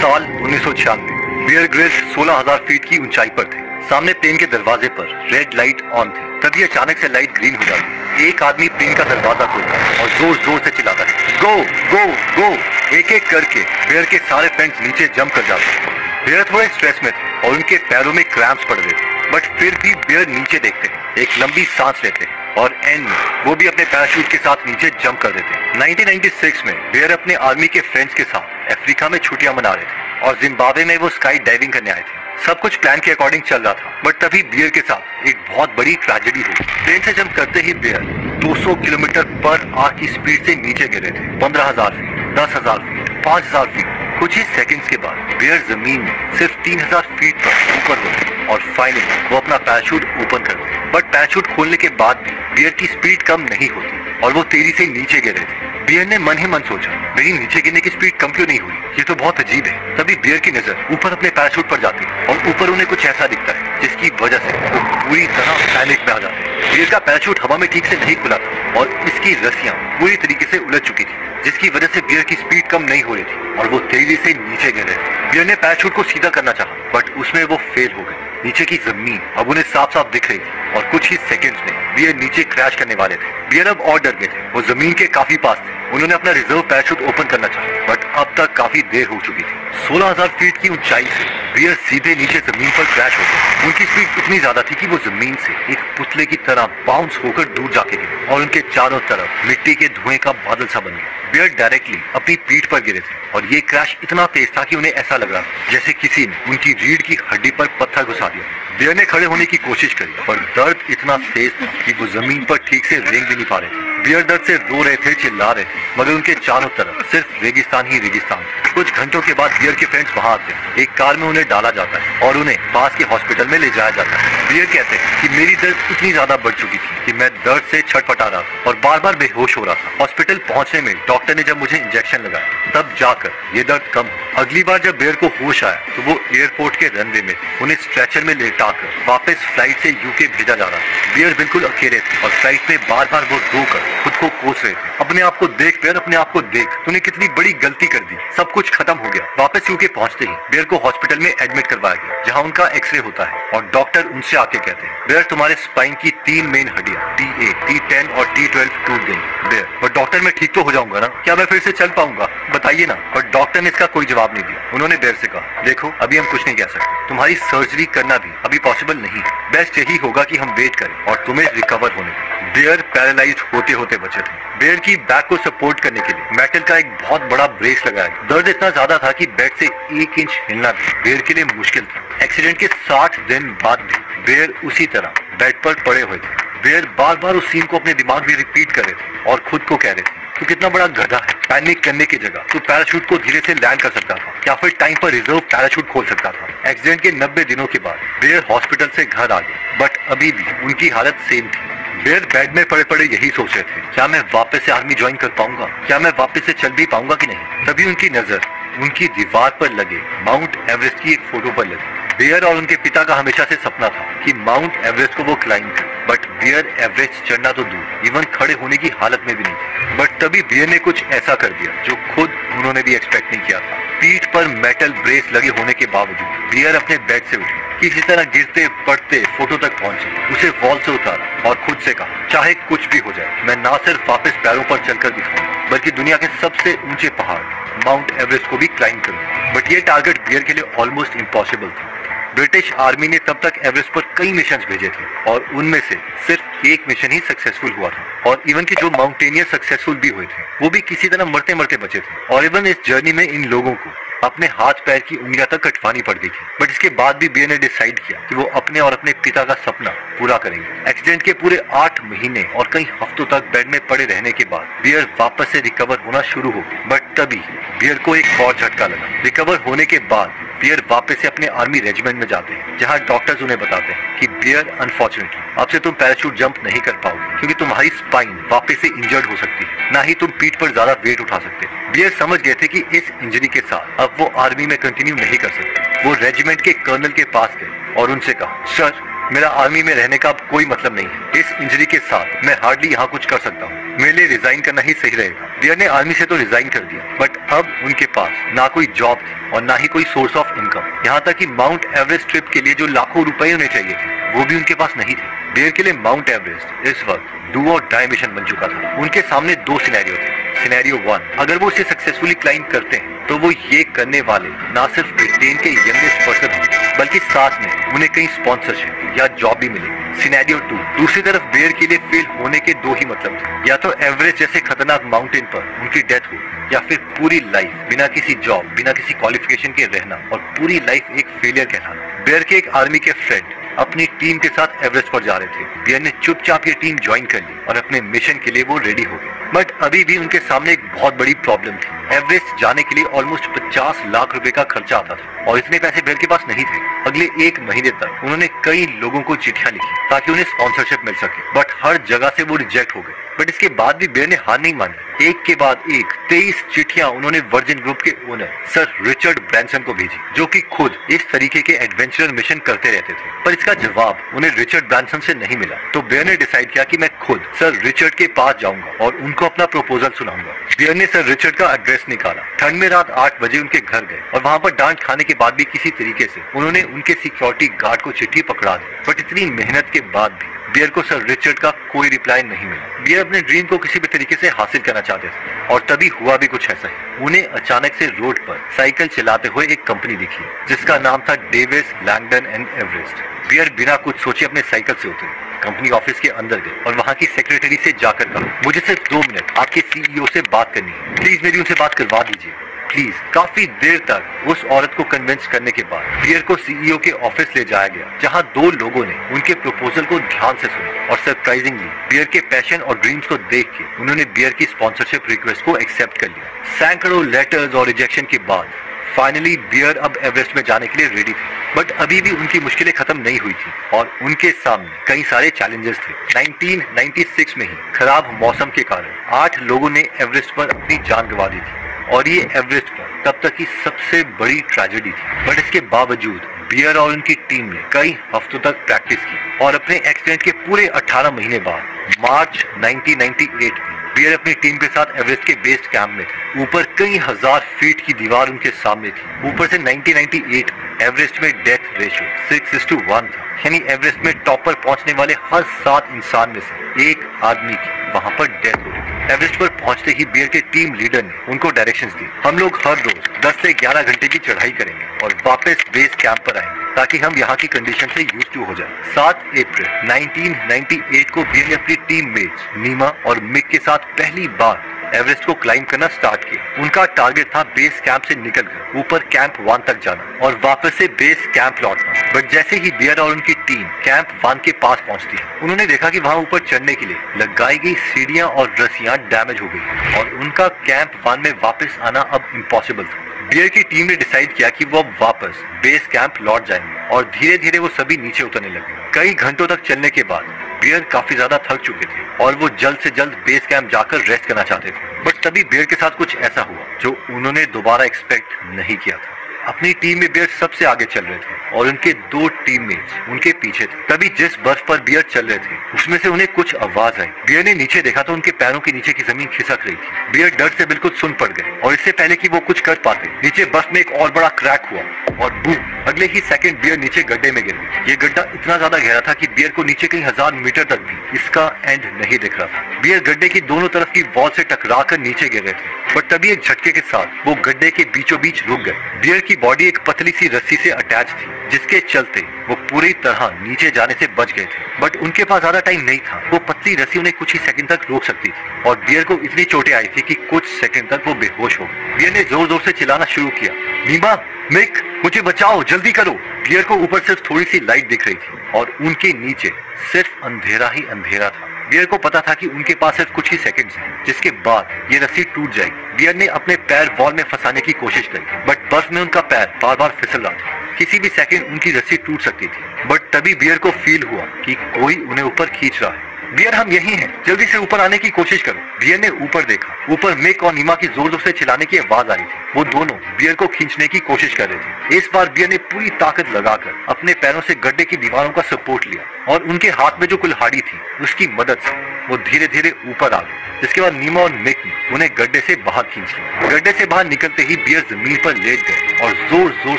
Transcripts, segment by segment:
साल 1996। Bear Grylls 16,000 feet की ऊंचाई पर थे। सामने प्लेन के दरवाजे पर रेड लाइट ऑन थी। तभी अचानक से लाइट ग्रीन हो जाती। एक आदमी प्लेन का दरवाजा खोलता है और जोर जोर से चिल्लाता है, गो गो गो। एक एक करके बियर के सारे फ्रेंड्स नीचे जंप कर जाते हैं। बियर थोड़े स्ट्रेस में थे और उनके पैरों में क्रैम्प्स पड़ गए थे, बट फिर भी बियर नीचे देखते हैं, एक लंबी सांस लेते हैं और एंड में वो भी अपने पैराशूट के साथ नीचे जंप कर देते हैं। 1996 में बियर अपने आर्मी के फ्रेंड्स के साथ अफ्रीका में छुट्टियां मना रहे थे और जिम्बाब्वे में वो स्काई डाइविंग करने आए थे। सब कुछ प्लान के अकॉर्डिंग चल रहा था, बट तभी बियर के साथ एक बहुत बड़ी ट्रेजेडी हुई। प्लेन से जंप करते ही बियर 200 किलोमीटर पर आवर की स्पीड से नीचे गिरे थे। 15,000 फीट, 10,000 फीट, 5,000 फीट। कुछ ही सेकंड्स के बाद बियर जमीन में सिर्फ 3,000 फीट पर ऊपर होते और फाइनली वो अपना पैराशूट ओपन करते। बट पैराशूट खोलने के बाद भी बियर की स्पीड कम नहीं होती और वो तेजी से नीचे गिरे थे। बियर ने मन ही मन सोचा, मेरी नीचे गिरने की स्पीड कम क्यों नहीं हुई, ये तो बहुत अजीब है। तभी बियर की नजर ऊपर अपने पैराशूट पर जाती है और ऊपर उन्हें कुछ ऐसा दिखता है जिसकी वजह से वो पूरी तरह पैनिक में आ जाते हैं। बियर का पैराशूट हवा में ठीक से नहीं खुला था और इसकी रस्सियां पूरी तरीके से उलझ चुकी थी, जिसकी वजह से बियर की स्पीड कम नहीं हो रही थी और वो तेजी से नीचे गिर रहे थे। बियर ने पैराशूट को सीधा करना चाहा, बट उसमें वो फेल हो गए। नीचे की जमीन अब उन्हें साफ साफ दिख रही थी और कुछ ही सेकंड्स में बियर नीचे क्रैश करने वाले थे। बियर अब और डर गए थे, वो जमीन के काफी पास थे। उन्होंने अपना रिजर्व पैराशूट ओपन करना चाहा, बट अब तक काफी देर हो चुकी थी। 16,000 फीट की ऊंचाई से बियर सीधे नीचे जमीन पर क्रैश हो गए। उनकी स्पीड इतनी ज्यादा थी कि वो जमीन से एक पुतले की तरह बाउंस होकर दूर जाके गिरे और उनके चारों तरफ मिट्टी के धुएं का बादल सा बन गया। बियर डायरेक्टली अपनी पीठ पर गिरे थे और ये क्रैश इतना तेज था कि उन्हें ऐसा लग रहा था जैसे किसी ने उनकी रीढ़ की हड्डी पर पत्थर घुसा दिया। बियर ने खड़े होने की कोशिश करी, पर दर्द इतना तेज था कि वो जमीन पर ठीक से रेंग भी नहीं पा रहे थे। बियर दर्द से रो रहे थे, चिल्ला रहे थे, मगर उनके चारों तरफ सिर्फ रेगिस्तान ही रेगिस्तान। कुछ घंटों के बाद बियर के फ्रेंड्स वहां आते हैं। एक कार में उन्हें डाला जाता है और उन्हें पास के हॉस्पिटल में ले जाया जाता है। बियर कहते हैं कि मेरी दर्द इतनी ज्यादा बढ़ चुकी थी कि मैं दर्द से छटपटा रहा था और बार बार बेहोश हो रहा था। हॉस्पिटल पहुंचने में डॉक्टर ने जब मुझे इंजेक्शन लगाया तब जाकर ये दर्द कम हुआ। अगली बार जब बियर को होश आया तो वो एयरपोर्ट के रनवे में थे। उन्हें स्ट्रेचर में लेटाकर वापस फ्लाइट से यूके भेजा जा रहा था। बियर बिल्कुल अकेले थे और फ्लाइट में बार बार वो रोकर खुद को कोस रहे थे। अपने आप को देख बियर, अपने आप को देख, तूने कितनी बड़ी गलती कर दी, सब कुछ खत्म हो गया। वापस यूके पहुंचते ही बियर को हॉस्पिटल में एडमिट करवाया गया, जहां उनका एक्सरे होता है और डॉक्टर उनसे आके कहते हैं, बियर तुम्हारे स्पाइन की 3 मेन हड्डियां T8, T10 और T12 टूट गई। बियर, पर डॉक्टर मैं ठीक तो हो जाऊंगा ना, क्या मैं फिर से चल पाऊंगा, बताइए ना। पर डॉक्टर ने इसका कोई जवाब नहीं दिया। उन्होंने बियर से कहा, देखो अभी हम कुछ नहीं कह सकते, तुम्हारी सर्जरी करना भी अभी पॉसिबल नहीं है। बेस्ट यही होगा कि हम वेट करें और तुम्हें रिकवर होने दें। बियर पैरालाइज होते होते बचे थे। बियर की बैक को सपोर्ट करने के लिए मेटल का एक बहुत बड़ा ब्रेस लगाया गया। दर्द इतना ज्यादा था कि बेड से 1 इंच हिलना भी बियर के लिए मुश्किल था। एक्सीडेंट के 60 दिन बाद भी बियर उसी तरह बेड पर पड़े हुए थे। बियर बार बार उस सीन को अपने दिमाग में रिपीट कर रहे थे और खुद को कह रहे थे, तू कितना बड़ा गधा है, पैनिक करने की जगह तू पैराशूट को धीरे से लैंड कर सकता था या फिर टाइम पर रिजर्व पैराशूट खोल सकता था। एक्सीडेंट के 90 दिनों के बाद बियर हॉस्पिटल से घर आ गए, बट अभी भी उनकी हालत सेम थी। बियर बेड में पड़े पड़े यही सोच रहे थे, क्या मैं वापस से आर्मी ज्वाइन कर पाऊंगा, क्या मैं वापस से चल भी पाऊंगा कि नहीं। तभी उनकी नजर उनकी दीवार पर लगे माउंट एवरेस्ट की एक फोटो पर लगी। बियर और उनके पिता का हमेशा से सपना था कि माउंट एवरेस्ट को वो क्लाइंब करे, बट बियर एवरेस्ट चढ़ना तो दूर, इवन खड़े होने की हालत में भी नहीं थे। बट तभी बियर ने कुछ ऐसा कर दिया जो खुद उन्होंने भी एक्सपेक्ट नहीं किया था। पीठ पर मेटल ब्रेस लगे होने के बावजूद बियर अपने बेड से उठे, किसी तरह गिरते पड़ते फोटो तक पहुंचे, उसे वॉल से उतारा और खुद से कहा, चाहे कुछ भी हो जाए, मैं ना सिर्फ वापस पैरों पर चलकर दिखाऊंगा, बल्कि दुनिया के सबसे ऊंचे पहाड़ माउंट एवरेस्ट को भी क्लाइंब करूंगा। बट ये टारगेट बियर के लिए ऑलमोस्ट इम्पॉसिबल था। ब्रिटिश आर्मी ने तब तक एवरेस्ट पर कई मिशन भेजे थे और उनमें से सिर्फ एक मिशन ही सक्सेसफुल हुआ था। और इवन के जो माउंटेनियर सक्सेसफुल भी हुए थे वो भी किसी तरह मरते मरते बचे थे। और इवन इस जर्नी में इन लोगों को अपने हाथ पैर की उंगलियां तक कटवानी पड़ गई थी। बट इसके बाद भी बियर ने डिसाइड किया कि वो अपने और अपने पिता का सपना पूरा करेंगे। एक्सीडेंट के पूरे 8 महीने और कई हफ्तों तक बेड में पड़े रहने के बाद बियर वापस से रिकवर होना शुरू हो गए। बट तभी बियर को एक और झटका लगा। रिकवर होने के बाद बियर वापस से अपने आर्मी रेजिमेंट में जाते हैं, जहां डॉक्टर्स उन्हें बताते हैं कि बियर अनफॉर्चुनेटली अब से तुम पैराशूट जंप नहीं कर पाओगे, क्योंकि तुम्हारी स्पाइन वापस से इंजर्ड हो सकती है, ना ही तुम पीठ पर ज्यादा वेट उठा सकते। बियर समझ गए थे कि इस इंजरी के साथ अब वो आर्मी में कंटिन्यू नहीं कर सकते। वो रेजिमेंट के कर्नल के पास गए और उनसे कहा, सर मेरा आर्मी में रहने का अब कोई मतलब नहीं है। इस इंजरी के साथ मैं हार्डली यहाँ कुछ कर सकता हूँ। मेरे लिए रिजाइन करना ही सही रहेगा। बियर ने आर्मी से तो रिजाइन कर दिया, बट अब उनके पास ना कोई जॉब थी और ना ही कोई सोर्स ऑफ इनकम। यहाँ तक कि माउंट एवरेस्ट ट्रिप के लिए जो लाखों रुपए उन्हें चाहिए थे वो भी उनके पास नहीं थे। बियर के लिए माउंट एवरेस्ट इस वक्त डू और डाई मिशन बन चुका था। उनके सामने दो सिनेरियो थे। सिनेरियो 1, अगर वो इसे सक्सेसफुली क्लाइंब करते हैं तो वो ये करने वाले ना सिर्फ ब्रिटेन के यंगेस्ट पर्सन होंगे, बल्कि साथ में उन्हें कहीं स्पॉन्सरशिप या जॉब भी मिलेगी। सिनेरियो 2, दूसरी तरफ बियर के लिए फेल होने के दो ही मतलब थे, या तो एवरेस्ट जैसे खतरनाक माउंटेन पर उनकी डेथ हो, या फिर पूरी लाइफ बिना किसी जॉब, बिना किसी क्वालिफिकेशन के रहना और पूरी लाइफ एक फेलियर कहलाना। बियर के एक आर्मी के फ्रेंड अपनी टीम के साथ एवरेस्ट पर जा रहे थे। बियर ने चुपचाप ये टीम ज्वाइन कर ली और अपने मिशन के लिए वो रेडी हो गए। बट अभी भी उनके सामने एक बहुत बड़ी प्रॉब्लम थी। एवरेस्ट जाने के लिए ऑलमोस्ट 50 लाख रुपए का खर्चा आता था और इतने पैसे बियर के पास नहीं थे। अगले एक महीने तक उन्होंने कई लोगों को चिट्ठियां लिखी ताकि उन्हें स्पॉन्सरशिप मिल सके, बट हर जगह से वो रिजेक्ट हो गए। बट इसके बाद भी बियर ने हार नहीं मानी। एक के बाद एक 23 चिट्ठियां उन्होंने वर्जिन ग्रुप के ओनर सर रिचर्ड ब्रैंसन को भेजी, जो कि खुद इस तरीके के एडवेंचरर मिशन करते रहते थे। पर इसका जवाब उन्हें रिचर्ड ब्रैंसन से नहीं मिला, तो बियर ने डिसाइड किया कि मैं खुद सर रिचर्ड के पास जाऊंगा और उनको अपना प्रपोजल सुनाऊंगा। बियर ने सर रिचर्ड का एड्रेस निकाला, ठंड में रात 8 बजे उनके घर गए और वहां पर डांट खाने के बाद भी किसी तरीके से उन्होंने उनके सिक्योरिटी गार्ड को चिट्ठी पकड़ा दी। बट इतनी मेहनत के बाद भी बियर को सर रिचर्ड का कोई रिप्लाई नहीं मिला। बियर अपने ड्रीम को किसी भी तरीके से हासिल करना चाहते थे और तभी हुआ भी कुछ ऐसा ही। उन्हें अचानक से रोड पर साइकिल चलाते हुए एक कंपनी दिखी जिसका नाम था Davis Langdon and Everest. Bear बिना कुछ सोचे अपने साइकिल से उतरे, कंपनी ऑफिस के अंदर गए और वहां की सेक्रेटरी से जाकर कहा, मुझे सिर्फ 2 मिनट आपके सीईओ से बात करनी है, प्लीज मेरी उनसे बात करवा दीजिए प्लीज। काफी देर तक उस औरत को कन्विंस करने के बाद बियर को सीईओ के ऑफिस ले जाया गया, जहां 2 लोगों ने उनके प्रपोजल को ध्यान से सुना और सरप्राइजिंगली बियर के पैशन और ड्रीम्स को देख के उन्होंने बियर की स्पॉन्सरशिप रिक्वेस्ट को एक्सेप्ट कर लिया। सैकड़ों लेटर्स और रिजेक्शन के बाद फाइनली बियर अब एवरेस्ट में जाने के लिए रेडी थे। बट अभी भी उनकी मुश्किलें खत्म नहीं हुई थी और उनके सामने कई सारे चैलेंजेस थे। 1996 में ही खराब मौसम के कारण 8 लोगों ने एवरेस्ट पर अपनी जान गंवा दी थी और ये एवरेस्ट पर तब तक की सबसे बड़ी ट्रेजेडी थी। बट इसके बावजूद बियर और उनकी टीम ने कई हफ्तों तक प्रैक्टिस की और अपने एक्सीडेंट के पूरे 18 महीने बाद मार्च 1998 में बियर अपनी टीम के साथ एवरेस्ट के बेस कैंप में थे। ऊपर कई हजार फीट की दीवार उनके सामने थी। ऊपर से 1998 में एवरेस्ट में डेथ रेशियो 6:1 था, यानी एवरेस्ट में टॉप पर पहुंचने वाले हर 7 इंसान में से एक आदमी की वहां पर डेथ हो रही थी। एवरेस्ट पर पहुंचते ही बियर के टीम लीडर ने उनको डायरेक्शंस दी, हम लोग हर रोज 10 से 11 घंटे की चढ़ाई करेंगे और वापस बेस कैंप पर आएंगे ताकि हम यहाँ की कंडीशन से यूज्ड टू हो जाए। 7 अप्रैल 1998 को बियर ने अपनी टीममेट्स नीमा और मिक के साथ पहली बार एवरेस्ट को क्लाइंब करना स्टार्ट किया। उनका टारगेट था बेस कैंप से निकलकर ऊपर कैंप 1 तक जाना और वापस से बेस कैंप लौटना। बट जैसे ही बियर और उनकी टीम कैंप 1 के पास पहुंचती है, उन्होंने देखा कि वहां ऊपर चढ़ने के लिए लगाई गई सीढ़ियां और रस्सियां डैमेज हो गई और उनका कैंप 1 में वापस आना अब इम्पॉसिबल था। बियर की टीम ने डिसाइड किया कि वो अब वापस बेस कैंप लौट जाएंगे और धीरे धीरे वो सभी नीचे उतरने लगे। कई घंटों तक चलने के बाद बियर काफी ज्यादा थक चुके थे और वो जल्द से जल्द बेस कैंप जाकर रेस्ट करना चाहते थे। बट तभी बियर के साथ कुछ ऐसा हुआ जो उन्होंने दोबारा एक्सपेक्ट नहीं किया था। अपनी टीम में बियर सबसे आगे चल रहे थे और उनके 2 टीममेट्स उनके पीछे थे। तभी जिस बर्फ पर बियर चल रहे थे उसमें से उन्हें कुछ आवाज आई। बियर ने नीचे देखा तो उनके पैरों के नीचे की जमीन खिसक रही थी। बियर डर से बिल्कुल सुन पड़ गए और इससे पहले कि वो कुछ कर पाते नीचे बर्फ में एक और बड़ा क्रैक हुआ और बूम, अगले ही सेकंड बियर नीचे गड्ढे में गिर गए। ये गड्ढा इतना ज्यादा गहरा था कि बियर को नीचे कई 1000 मीटर तक भी इसका एंड नहीं दिख रहा था। बियर गड्ढे की दोनों तरफ की वॉल से टकराकर नीचे गिर रहे थे, बट तभी एक झटके के साथ वो गड्ढे के बीचों बीच रुक गए। बियर की बॉडी एक पतली सी रस्सी से अटैच थी जिसके चलते वो पूरी तरह नीचे जाने से बच गए थे। बट उनके पास ज्यादा टाइम नहीं था। वो पतली रस्सी उन्हें कुछ ही सेकंड तक रोक सकती थी और बियर को इतनी चोटें आई थी कि कुछ सेकंड तक वो बेहोश हो गए। बियर ने जोर जोर से चिल्लाना शुरू किया, नीमा, मिक, मुझे बचाओ, जल्दी करो। बियर को ऊपर सिर्फ थोड़ी सी लाइट दिख रही थी और उनके नीचे सिर्फ अंधेरा ही अंधेरा था। बियर को पता था कि उनके पास सिर्फ कुछ ही सेकंड्स हैं, जिसके बाद ये रस्सी टूट जाएगी। बियर ने अपने पैर वॉल में फंसाने की कोशिश करी, बट बर्फ में उनका पैर बार बार फिसल रहा था। किसी भी सेकंड उनकी रस्सी टूट सकती थी। बट तभी बियर को फील हुआ कि कोई उन्हें ऊपर खींच रहा है बियर हम यही हैं, जल्दी से ऊपर आने की कोशिश करो। बियर ने ऊपर देखा। ऊपर मिक और नीमा की जोर जोर से चिल्लाने की आवाज आ रही थी। वो दोनों बियर को खींचने की कोशिश कर रहे थे। इस बार बियर ने पूरी ताकत लगाकर अपने पैरों से गड्ढे की दीवारों का सपोर्ट लिया और उनके हाथ में जो कुल्हाड़ी थी उसकी मदद से वो धीरे धीरे ऊपर आ गए। इसके बाद नीमा और मिक ने उन्हें गड्ढे से बाहर खींच लिया। गड्ढे से बाहर निकलते ही बियर जमीन पर लेट गए और जोर जोर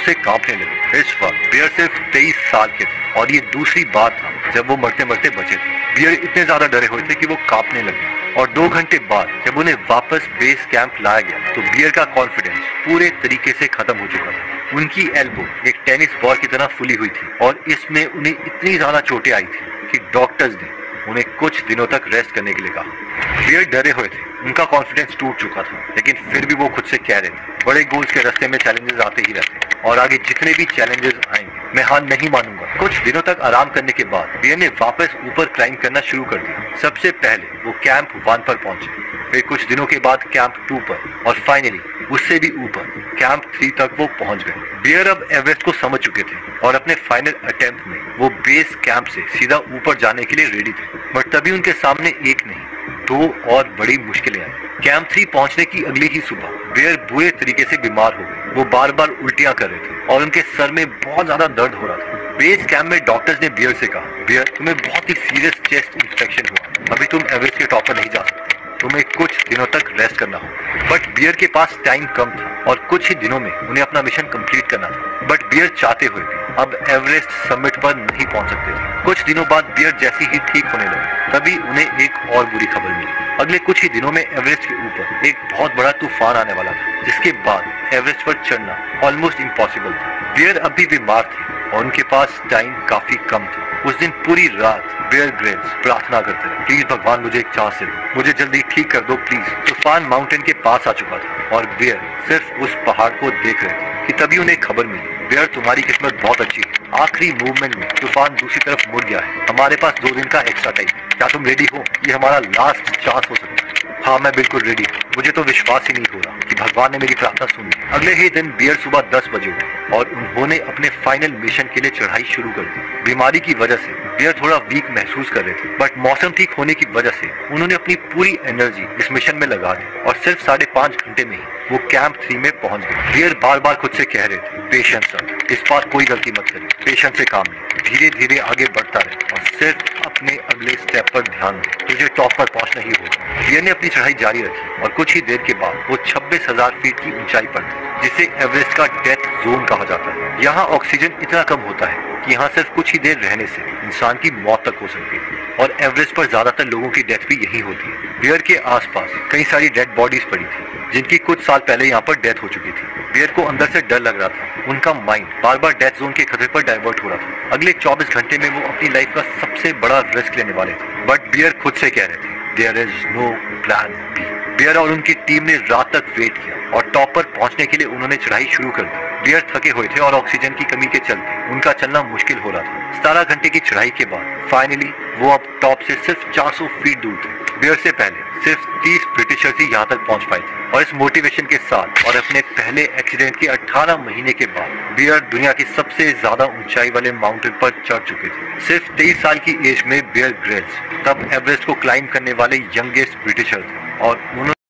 से कांपने लगे। इस वक्त बियर सिर्फ 23 साल के थे और ये दूसरी बार था जब वो मरते मरते बचे थे। बियर इतने ज्यादा डरे हुए थे कि वो कांपने लगे और 2 घंटे बाद जब उन्हें वापस बेस कैंप लाया गया तो बियर का कॉन्फिडेंस पूरे तरीके से खत्म हो चुका था। उनकी एल्बो एक टेनिस बॉल की तरह फूली हुई थी और इसमें उन्हें इतनी ज्यादा चोटें आई थी कि डॉक्टर्स ने उन्हें कुछ दिनों तक रेस्ट करने के लिए कहा। बियर डरे हुए थे, उनका कॉन्फिडेंस टूट चुका था, लेकिन फिर भी वो खुद से कह रहे थे बड़े गोल्स के रास्ते में चैलेंजेस आते ही रहते हैं और आगे जितने भी चैलेंजेस आएंगे मैं हार नहीं मानूंगा। कुछ दिनों तक आराम करने के बाद बियर ने वापस ऊपर क्लाइंब करना शुरू कर दिया। सबसे पहले वो कैंप 1 पर पहुंचे, फिर कुछ दिनों के बाद कैंप 2 पर और फाइनली उससे भी ऊपर कैंप 3 तक वो पहुंच गए। बियर अब एवरेस्ट को समझ चुके थे और अपने फाइनल अटेम्प्ट में वो बेस कैंप से सीधा ऊपर जाने के लिए रेडी थे। बट तभी उनके सामने एक नहीं 2 और बड़ी मुश्किलें आई। कैंप 3 पहुंचने की अगली ही सुबह बियर बुरे तरीके से बीमार हो गए। वो बार बार उल्टियां कर रहे थे और उनके सर में बहुत ज्यादा दर्द हो रहा था। बेस कैंप में डॉक्टर्स ने बियर से कहा, बियर तुम्हें बहुत ही सीरियस चेस्ट इन्फेक्शन हुआ, अभी तुम एवरेस्ट के टॉप पर नहीं जा सकते, तुम्हें कुछ दिनों तक रेस्ट करना होगा। बट बियर के पास टाइम कम था और कुछ ही दिनों में उन्हें अपना मिशन कंप्लीट करना था। बट बियर चाहते हुए भी अब एवरेस्ट समिट पर नहीं पहुंच सकते थे। कुछ दिनों बाद बियर जैसे ही ठीक होने लगे तभी उन्हें एक और बुरी खबर मिली। अगले कुछ ही दिनों में एवरेस्ट के ऊपर एक बहुत बड़ा तूफान आने वाला था, जिसके बाद एवरेस्ट पर चढ़ना ऑलमोस्ट इम्पॉसिबल था। बियर अभी बीमार थे और उनके पास टाइम काफी कम था। उस दिन पूरी रात बियर ग्रिल्स प्रार्थना करते रहे, प्लीज भगवान मुझे एक चांस दे दो, मुझे जल्दी ठीक कर दो प्लीज। तूफान माउंटेन के पास आ चुका था और बियर सिर्फ उस पहाड़ को देख रहे थे कि तभी उन्हें खबर मिली, बियर तुम्हारी किस्मत बहुत अच्छी है, आखिरी मूवमेंट में तूफान दूसरी तरफ मुड़ गया है, हमारे पास 2 दिन का एक्स्ट्रा टाइम है, क्या तुम रेडी हो? ये हमारा लास्ट चांस हो सकता है। हाँ मैं बिल्कुल रेडी हूँ, मुझे तो विश्वास ही नहीं हो रहा कि भगवान ने मेरी प्रार्थना सुनी। अगले ही दिन बियर सुबह 10 बजे उठे और उन्होंने अपने फाइनल मिशन के लिए चढ़ाई शुरू कर दी। बीमारी की वजह से बियर थोड़ा वीक महसूस कर रहे थे, बट मौसम ठीक होने की वजह से उन्होंने अपनी पूरी एनर्जी इस मिशन में लगा दी और सिर्फ 5.5 घंटे में ही वो कैंप 3 में पहुंच गए। बियर बार बार खुद से कह रहे थे, पेशेंस रख, इस बार कोई गलती मत करिए, पेशेंस से काम ले, धीरे धीरे आगे बढ़ता रहे और सिर्फ अपने अगले स्टेप पर ध्यान दे, तुझे टॉप पर पहुंचना ही होगा। बियर ने अपनी चढ़ाई जारी रखी और कुछ ही देर के बाद वो 26,000 फीट की ऊंचाई पर थे, जिसे एवरेस्ट का डेथ जोन कहा जाता है। यहाँ ऑक्सीजन इतना कम होता है कि यहाँ सिर्फ कुछ ही देर रहने से इंसान की मौत तक हो सकती है और एवरेस्ट पर ज्यादातर लोगों की डेथ भी यही होती है। बियर के आसपास कई सारी डेड बॉडीज पड़ी थी जिनकी कुछ साल पहले यहाँ पर डेथ हो चुकी थी। बियर को अंदर से डर लग रहा था, उनका माइंड बार बार डेथ जोन के खतरे पर डाइवर्ट हो रहा था। अगले 24 घंटे में वो अपनी लाइफ का सबसे बड़ा रिस्क लेने वाले थे, बट बियर खुद से कह रहे थे, there is no plan B. Bear और उनकी टीम ने रात तक वेट किया और टॉप पर पहुंचने के लिए उन्होंने चढ़ाई शुरू कर दी। बियर थके हुए थे और ऑक्सीजन की कमी के चलते उनका चलना मुश्किल हो रहा था। 17 घंटे की चढ़ाई के बाद फाइनली वो अब टॉप से सिर्फ 400 फीट दूर थे। बियर से पहले सिर्फ 30 ब्रिटिशर्स ही यहाँ तक पहुंच पाए थे और इस मोटिवेशन के साथ और अपने पहले एक्सीडेंट के 18 महीने के बाद बियर दुनिया की सबसे ज्यादा ऊंचाई वाले माउंटेन पर चढ़ चुके थे। सिर्फ 23 साल की एज में बियर ग्रिल्स तब एवरेस्ट को क्लाइंब करने वाले यंगेस्ट ब्रिटिशर थे और उन्होंने